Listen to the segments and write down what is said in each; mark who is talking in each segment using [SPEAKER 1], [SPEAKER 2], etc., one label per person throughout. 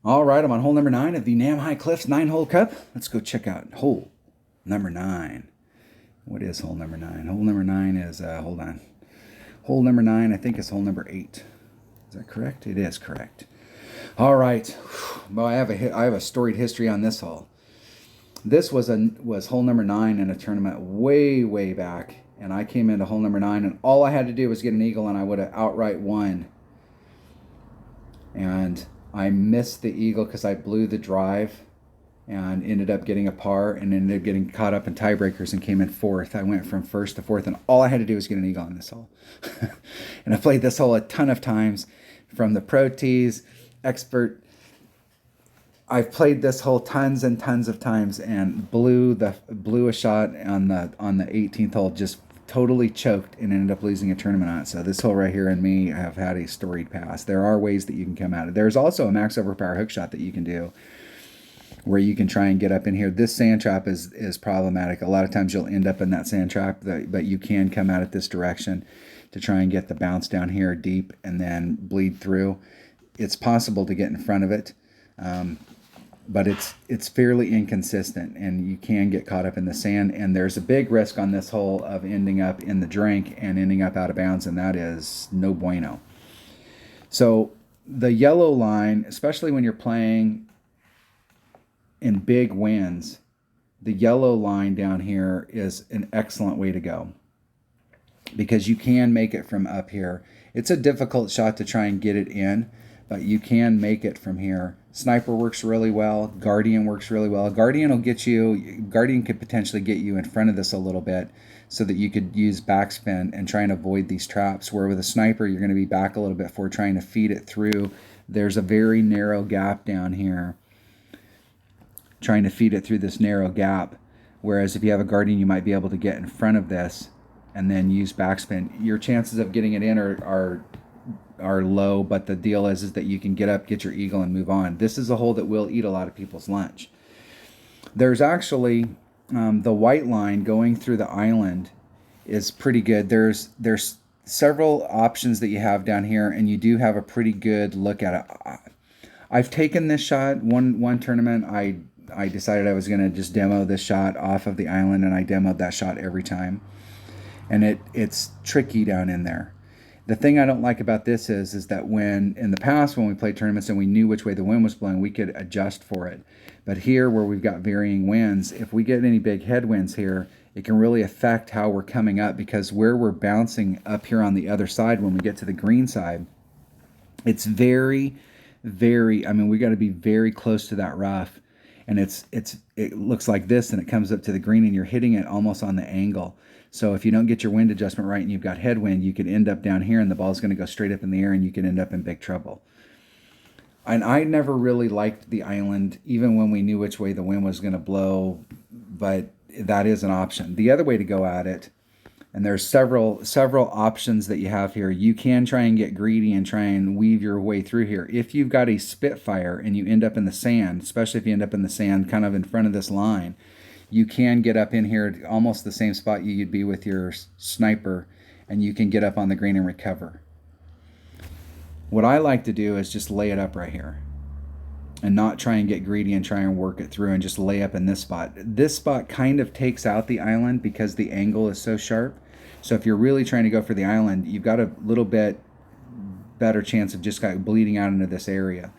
[SPEAKER 1] All right, I'm on hole number 9 of the Namhae Cliffs 9-hole cup. Let's go check out hole number 9. What is hole number 9? Hole number 9 is, hold on. Hole number 9, I think, is hole number 8. Is that correct? It is correct. All right. Well, I have a storied history on this hole. This was hole number 9 in a tournament way back, and I came into hole number 9, and all I had to do was get an eagle, and I would have outright won. And I missed the eagle because I blew the drive and ended up getting a par and ended up getting caught up in tiebreakers and came in 4th. I went from 1st to 4th, and all I had to do was get an eagle on this hole. And I played this hole a ton of times from the pro tees, expert. I've played this hole tons and tons of times and blew a shot on the 18th hole, just totally choked, and ended up losing a tournament on it. So this hole right here and me have had a storied past. There are ways that you can come at it. There's also a max overpower hook shot that you can do where you can try and get up in here. This sand trap is problematic. A lot of times you'll end up in that sand trap, but you can come at it this direction to try and get the bounce down here deep and then bleed through. It's possible to get in front of it, but it's fairly inconsistent, and you can get caught up in the sand, and there's a big risk on this hole of ending up in the drink and ending up out of bounds, and that is no bueno. So the yellow line, especially when you're playing in big winds, the yellow line down here is an excellent way to go because you can make it from up here. It's a difficult shot to try and get it in, but you can make it from here. Sniper works really well. Guardian works really well. Guardian could potentially get you in front of this a little bit so that you could use backspin and try and avoid these traps, where with a sniper, you're going to be back a little bit for trying to feed it through. There's a very narrow gap down here, trying to feed it through this narrow gap. Whereas if you have a Guardian, you might be able to get in front of this and then use backspin. Your chances of getting it in are low, but the deal is that you can get up, get your eagle, and move on. This is a hole that will eat a lot of people's lunch. There's actually the white line going through the island is pretty good. There's several options that you have down here, and you do have a pretty good look at it. I've taken this shot one tournament. I decided I was going to just demo this shot off of the island, and I demoed that shot every time. And it's tricky down in there. The thing I don't like about this is that when in the past when we played tournaments and we knew which way the wind was blowing, we could adjust for it. But here, where we've got varying winds, if we get any big headwinds here, it can really affect how we're coming up, because where we're bouncing up here on the other side when we get to the green side, it's very, I mean, we got to be very close to that rough. And it looks like this, and it comes up to the green, and you're hitting it almost on the angle. So if you don't get your wind adjustment right and you've got headwind, you could end up down here, and the ball's going to go straight up in the air, and you can end up in big trouble. And I never really liked the island, even when we knew which way the wind was going to blow, but that is an option. The other way to go at it, and there's several options that you have here. You can try and get greedy and try and weave your way through here. If you've got a Spitfire and you end up in the sand, especially if you end up in the sand kind of in front of this line, you can get up in here almost the same spot you'd be with your sniper, and you can get up on the green and recover. What I like to do is just lay it up right here and not try and get greedy and try and work it through and just lay up in this spot. This spot kind of takes out the island because the angle is so sharp. So if you're really trying to go for the island, you've got a little bit better chance of just kind of bleeding out into this area.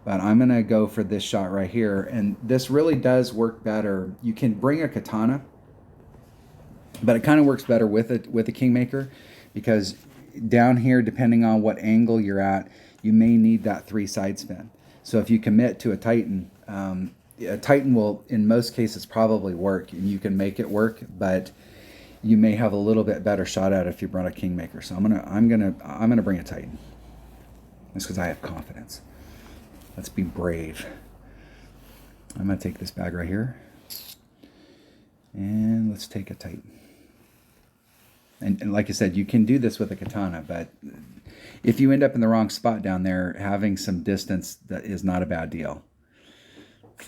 [SPEAKER 1] But I'm going to go for this shot right here. And this really does work better. You can bring a katana, but it kind of works better with a Kingmaker, because down here, depending on what angle you're at, you may need that 3 side spin. So if you commit to a Titan will, in most cases, probably work, and you can make it work, but you may have a little bit better shot at it if you brought a Kingmaker. So I'm gonna bring a Titan. That's because I have confidence. Let's be brave. I'm gonna take this bag right here, and let's take a Titan. And like I said, you can do this with a katana, but if you end up in the wrong spot down there, having some distance, that is not a bad deal.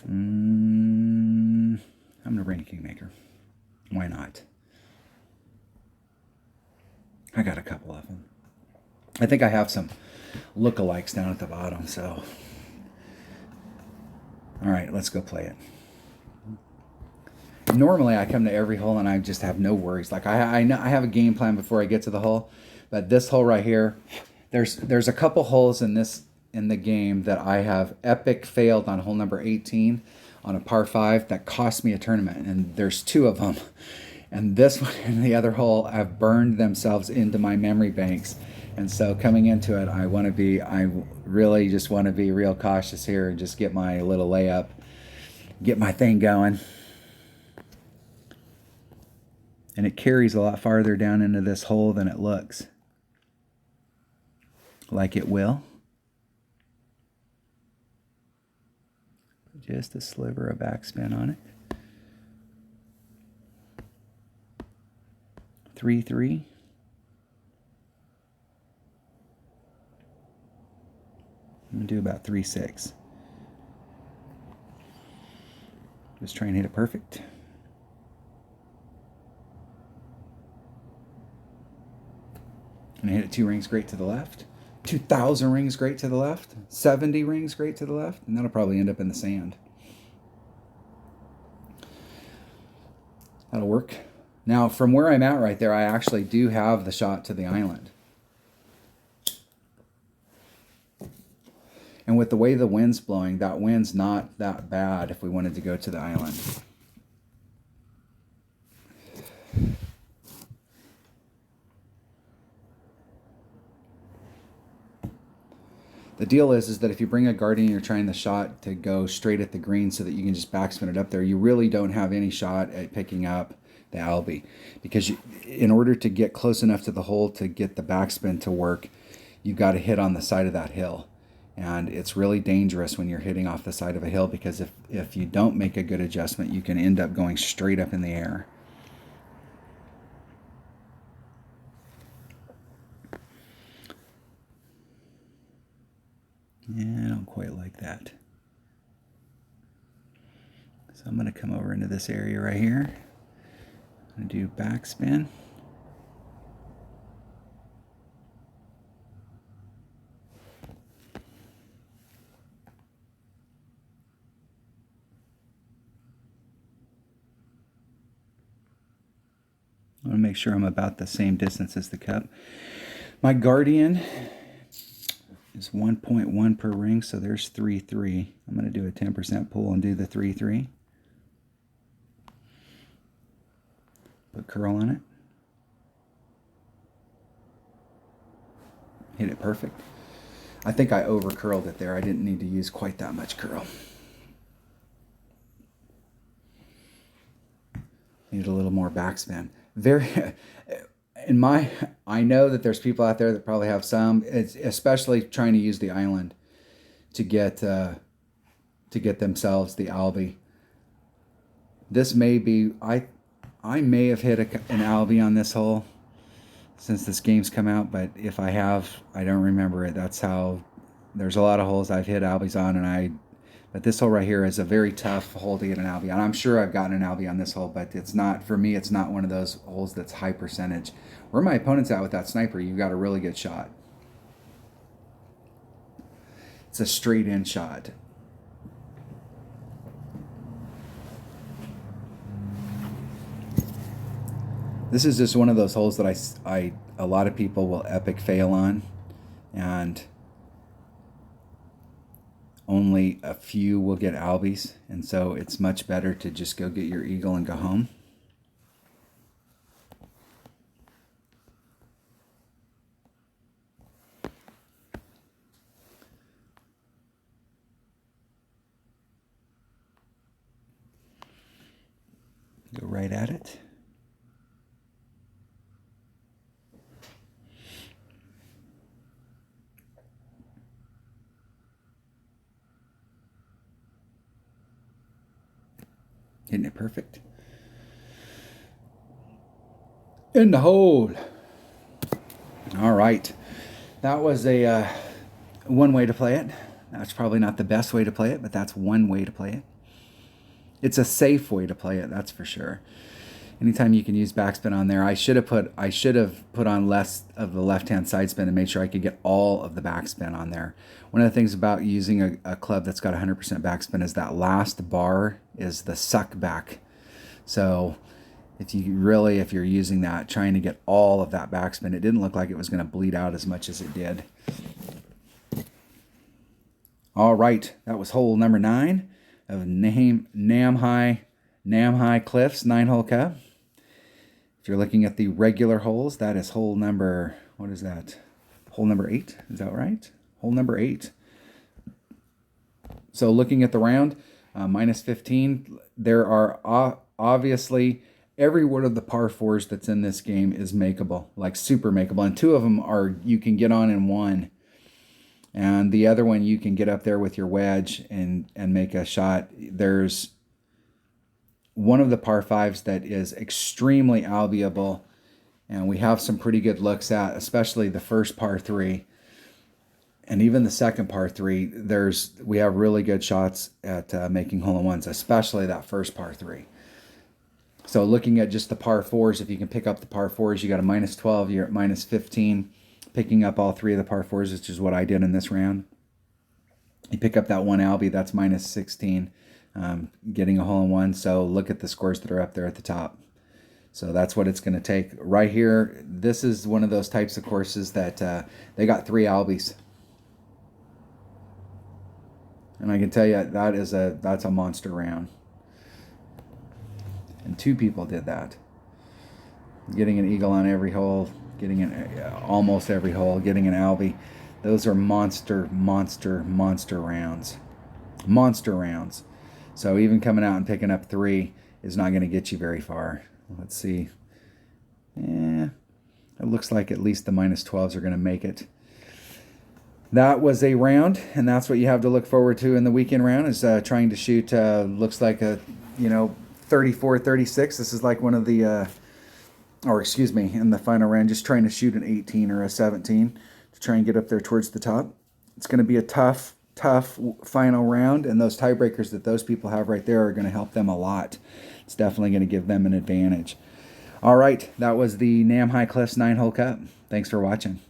[SPEAKER 1] I'm going to bring a Kingmaker. Why not? I got a couple of them. I think I have some lookalikes down at the bottom, so All right, let's go play it. Normally I come to every hole and I just have no worries. Like I know I have a game plan before I get to the hole, but this hole right here, there's a couple holes in the game that I have epic failed on hole number 18 on a par 5 that cost me a tournament, and there's 2 of them. And this one and the other hole have burned themselves into my memory banks. And so coming into it, I really just want to be real cautious here and just get my little layup, get my thing going. And it carries a lot farther down into this hole than it looks like it will. Just a sliver of backspin on it. 3-3. I'm going to do about 3-6. Just try and hit it perfect. I'm going to hit it 2 rings great to the left. 2,000 rings great to the left. 70 rings great to the left. And that'll probably end up in the sand. That'll work. Now, from where I'm at right there, I actually do have the shot to the island. And with the way the wind's blowing, that wind's not that bad if we wanted to go to the island. The deal is that if you bring a Guardian, you're trying the shot to go straight at the green so that you can just backspin it up there, you really don't have any shot at picking up the Albie. Because in order to get close enough to the hole to get the backspin to work, you've got to hit on the side of that hill. And it's really dangerous when you're hitting off the side of a hill, because if you don't make a good adjustment, you can end up going straight up in the air. Yeah, I don't quite like that. So I'm going to come over into this area right here. I'm going to do backspin. I want to make sure I'm about the same distance as the cup. My Guardian is 1.1 per ring, so there's 3-3. I'm going to do a 10% pull and do the 3-3. Put curl on it. Hit it perfect. I think I over curled it there. I didn't need to use quite that much curl. Need a little more backspin. I know that there's people out there that probably have some, especially trying to use the island to get themselves the Albie. This may be, I may have hit an Albie on this hole since this game's come out, but if I have, I don't remember it. That's how, there's a lot of holes I've hit Albies on, but this hole right here is a very tough hole to get an Albie on. I'm sure I've gotten an Albie on this hole, but it's not, for me, it's not one of those holes that's high percentage. Where my opponent's at with that sniper, you've got a really good shot. It's a straight in shot. This is just one of those holes that a lot of people will epic fail on, and only a few will get Albies, and so it's much better to just go get your eagle and go home. Go right at it. Hitting it perfect. In the hole. All right. That was a one way to play it. That's probably not the best way to play it, but that's one way to play it. It's a safe way to play it, that's for sure. Anytime you can use backspin on there, I should have put on less of the left-hand side spin and made sure I could get all of the backspin on there. One of the things about using a club that's got 100% backspin is that last bar is the suck back. So if you're using that, trying to get all of that backspin, it didn't look like it was going to bleed out as much as it did. All right, that was hole number 9 of Namhae Cliffs 9-hole cup. If you're looking at the regular holes, that is hole number, what is that? Hole number 8, is that right? Hole number 8. So looking at the round, minus 15, there are obviously every one of the par 4s that's in this game is makeable, like super makeable. And 2 of them are you can get on in one. And the other one you can get up there with your wedge and make a shot. There's one of the par 5s that is extremely albiable, and we have some pretty good looks at, especially the first par 3 and even the second par 3. We have really good shots at making hole-in-ones, especially that first par 3. So looking at just the par 4s, if you can pick up the par 4s, you got a minus 12, you're at minus 15. Picking up all 3 of the par 4s, which is what I did in this round. You pick up that one Albie, that's minus 16. Getting a hole-in-one. So look at the scores that are up there at the top. So that's what it's going to take. Right here, this is one of those types of courses that they got 3 Albies. And I can tell you that's a monster round. And 2 people did that. Getting an eagle on every hole, getting almost every hole, getting an Albie. Those are monster rounds. Monster rounds. So even coming out and picking up 3 is not going to get you very far. Let's see. It looks like at least the minus 12s are going to make it. That was a round, and that's what you have to look forward to in the weekend round, is trying to shoot, looks like a, 34, 36. This is like one of the, in the final round, just trying to shoot an 18 or a 17 to try and get up there towards the top. It's going to be a tough final round, and those tiebreakers that those people have right there are going to help them a lot. It's definitely going to give them an advantage. All right, that was the Namhae Cliffs 9-hole cup. Thanks for watching.